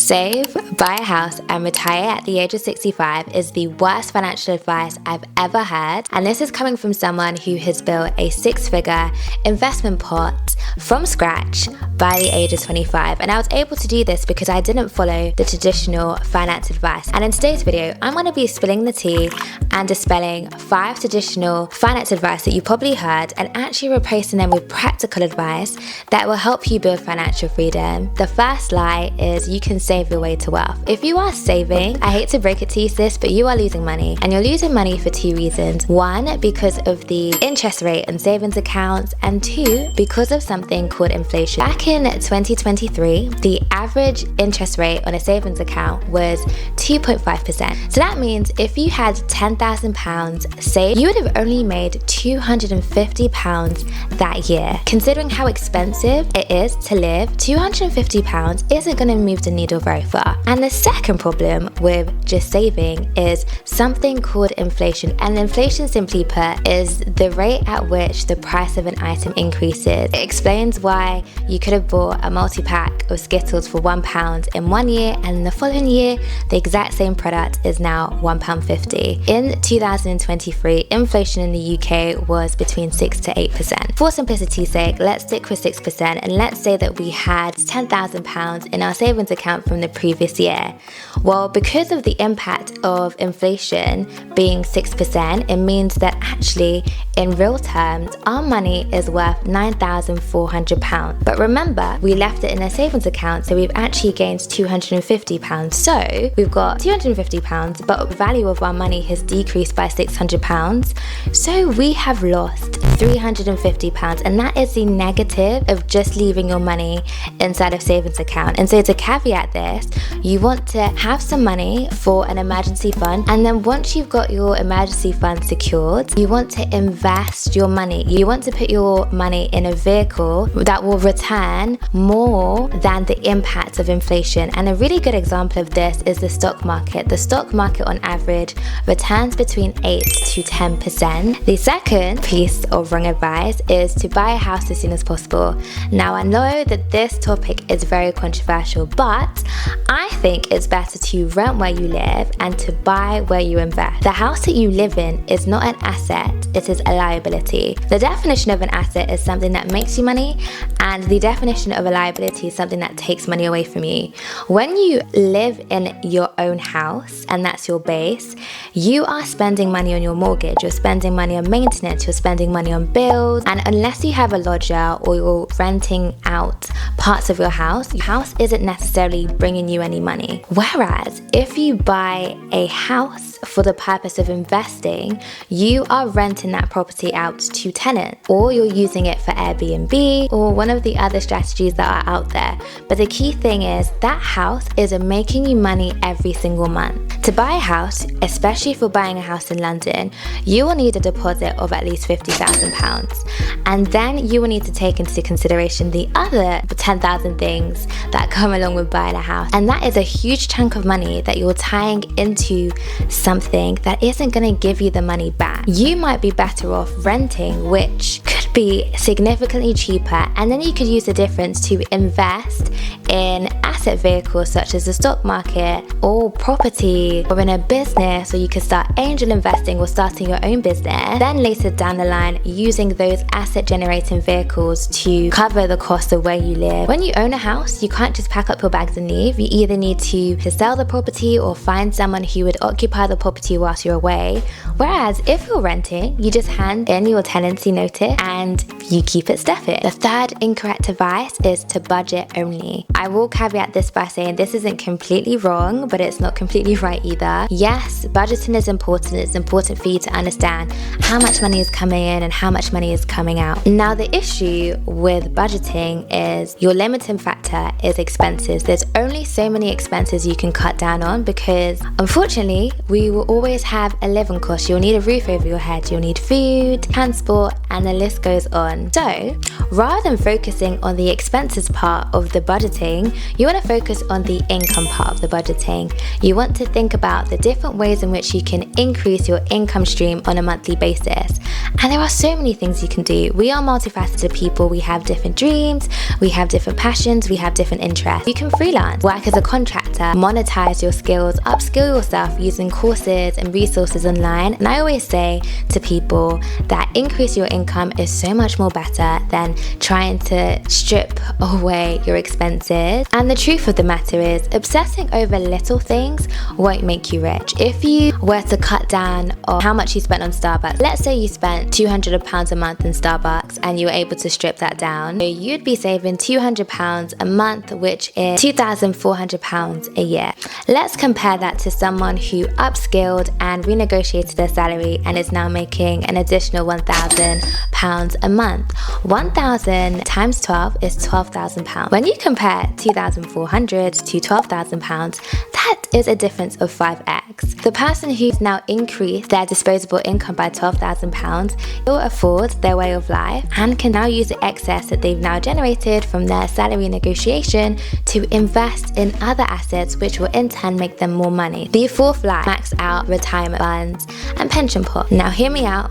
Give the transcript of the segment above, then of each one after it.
Save, buy a house, and retire at the age of 65 is the worst financial advice I've ever heard, and this is coming from someone who has built a six-figure investment pot from scratch by the age of 25. And I was able to do this because I didn't follow the traditional finance advice. And in today's video, I'm going to be spilling the tea and dispelling 5 traditional finance advice that you probably heard and actually replacing them with practical advice that will help you build financial freedom. The first lie is you can save your way to wealth. If you are saving, I hate to break it to you, sis, but you are losing money. And you're losing money for 2 reasons. 1, because of the interest rate on savings accounts, and 2, because of something called inflation. Back in 2023, the average interest rate on a savings account was 2.5%. So that means if you had £10,000 saved, you would have only made £250 that year. Considering how expensive it is to live, £250 isn't going to move the needle very far. And the second problem with just saving is something called inflation. And inflation, simply put, is the rate at which the price of an item increases. It explains why you could have bought a multi-pack of Skittles for £1 in 1 year, and in the following year, the exact same product is now £1.50. In 2023, inflation in the UK was between 6 to 8%. For simplicity's sake, let's stick with 6%, and let's say that we had £10,000 in our savings account from the previous year. Well, because of the impact of inflation being 6%, it means that actually, in real terms, our money is worth £9,400. But remember, we left it in a savings account, so we've actually gained £250. So we've got £250, but the value of our money has decreased by £600. So we have lost £350, and that is the negative of just leaving your money inside of savings account. And so to caveat this, you want to have some money for an emergency fund, and then once you've got your emergency fund secured, you want to invest your money. You want to put your money in a vehicle that will return more than the impact of inflation. And a really good example of this is the stock market. The stock market on average returns between 8 to 10%. The second piece of wrong advice is to buy a house as soon as possible. Now, I know that this topic is very controversial, but I think it's better to rent where you live and to buy where you invest. The house that you live in is not an asset, it is a liability. The definition of an asset is something that makes you money, and the definition of a liability is something that takes money away from you. When you live in your own house and that's your base, you are spending money on your mortgage, you're spending money on maintenance, you're spending money on bills, and unless you have a lodger or you're renting out parts of your house isn't necessarily bringing you any money. Whereas if you buy a house for the purpose of investing, you are renting that property out to tenants, or you're using it for Airbnb or one of the other strategies that are out there. But the key thing is that house is making you money every single month. To buy a house, especially if you're buying a house in London, you will need a deposit of at least £50,000. And then you will need to take into consideration the other 10,000 things that come along with buying a house. And that is a huge chunk of money that you're tying into something that isn't going to give you the money back. You might be better off renting, which could be significantly cheaper, and then you could use the difference to invest in asset vehicles such as the stock market or property or in a business, or you could start angel investing or starting your own business. Then later down the line, using those asset generating vehicles to cover the cost of where you live. When you own a house, you can't just pack up your bags and leave. You either need to sell the property or find someone who would occupy the property whilst you're away. Whereas if you're renting, you just hand in your tenancy notice and you keep it stuffy. The third incorrect advice is to budget only. I will caveat this by saying this isn't completely wrong, but it's not completely right either. Yes, budgeting is important. It's important for you to understand how much money is coming in and how much money is coming out. Now, the issue with budgeting is your limiting factor is expenses. There's only so many expenses you can cut down on, because unfortunately, we will always have a living cost. You'll need a roof over your head, you'll need food, transport, and the list goes goes on. So rather than focusing on the expenses part of the budgeting, you want to focus on the income part of the budgeting. You want to think about the different ways in which you can increase your income stream on a monthly basis. And there are so many things you can do. We are multifaceted people. We have different dreams, we have different passions, we have different interests. You can freelance, work as a contractor, monetize your skills, upskill yourself using courses and resources online. And I always say to people that increase your income is so much more better than trying to strip away your expenses. And the truth of the matter is, obsessing over little things won't make you rich. If you were to cut down on how much you spent on Starbucks, let's say you spent £200 a month in Starbucks and you were able to strip that down, so you'd be saving £200 a month, which is £2,400 a year. Let's compare that to someone who upskilled and renegotiated their salary and is now making an additional £1,000 a month. 1,000 times 12 is £12,000. When you compare £2,400 to £12,000, that is a difference of 5x. The person who's now increased their disposable income by £12,000 will afford their way of life and can now use the excess that they've now generated from their salary negotiation to invest in other assets, which will in turn make them more money. The fourth line, max out retirement funds and pension pots. Now hear me out.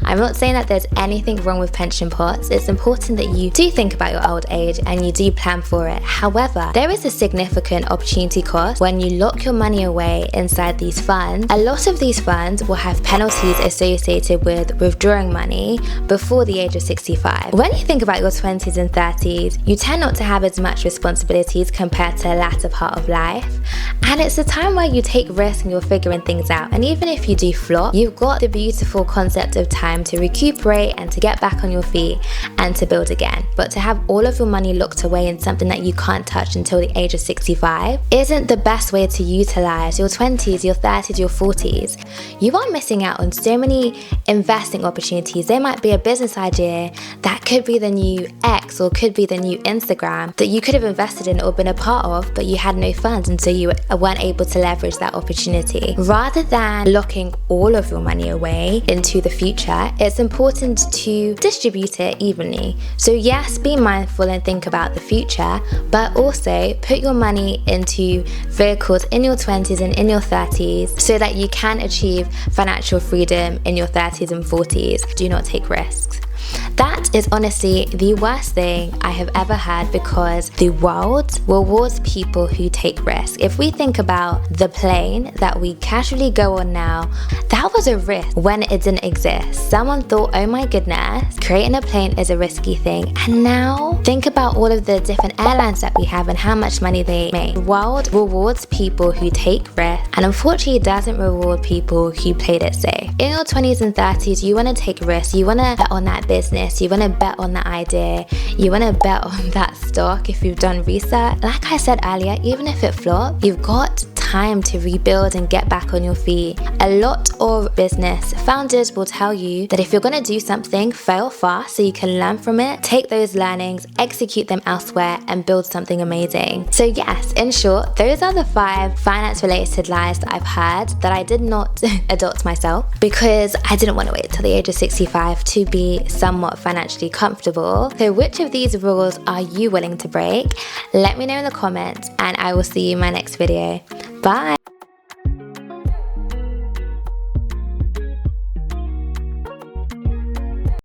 I'm not saying that there's anything wrong with pension pots. It's important that you do think about your old age and you do plan for it. However, there is a significant opportunity cost when you lock your money away inside these funds. A lot of these funds will have penalties associated with withdrawing money before the age of 65. When you think about your 20s and 30s, you tend not to have as much responsibilities compared to the latter part of life. And it's a time where you take risks and you're figuring things out. And even if you do flop, you've got the beautiful concept of time to recuperate and to get back on your feet and to build again. But to have all of your money locked away in something that you can't touch until the age of 65 isn't the best way to utilize your 20s, your 30s, your 40s. You are missing out on so many investing opportunities. There might be a business idea that could be the new X or could be the new Instagram that you could have invested in or been a part of, but you had no funds and so you weren't able to leverage that opportunity. Rather than locking all of your money away into the future, it's important to distribute it evenly. So yes, be mindful and think about the future, but also put your money into vehicles in your 20s and in your 30s so that you can achieve financial freedom in your 30s and 40s. Do not take risks. That is honestly the worst thing I have ever heard, because the world rewards people who take risks. If we think about the plane that we casually go on now, that was a risk when it didn't exist. Someone thought, oh my goodness, creating a plane is a risky thing. And now think about all of the different airlines that we have and how much money they make. The world rewards people who take risks and unfortunately doesn't reward people who played it safe. In your 20s and 30s, you want to take risks. You want to bet on that business. You want to bet on that idea. You want to bet on that stock if you've done research. Like I said earlier, even if it flops, you've got time to rebuild and get back on your feet. A lot of business founders will tell you that if you're going to do something, fail fast so you can learn from it, take those learnings, execute them elsewhere, and build something amazing. So yes, in short, those are the 5 finance-related lies that I've heard that I did not adopt myself because I didn't want to wait till the age of 65 to be somewhat financially comfortable. So which of these rules are you willing to break? Let me know in the comments and I will see you in my next video. Bye!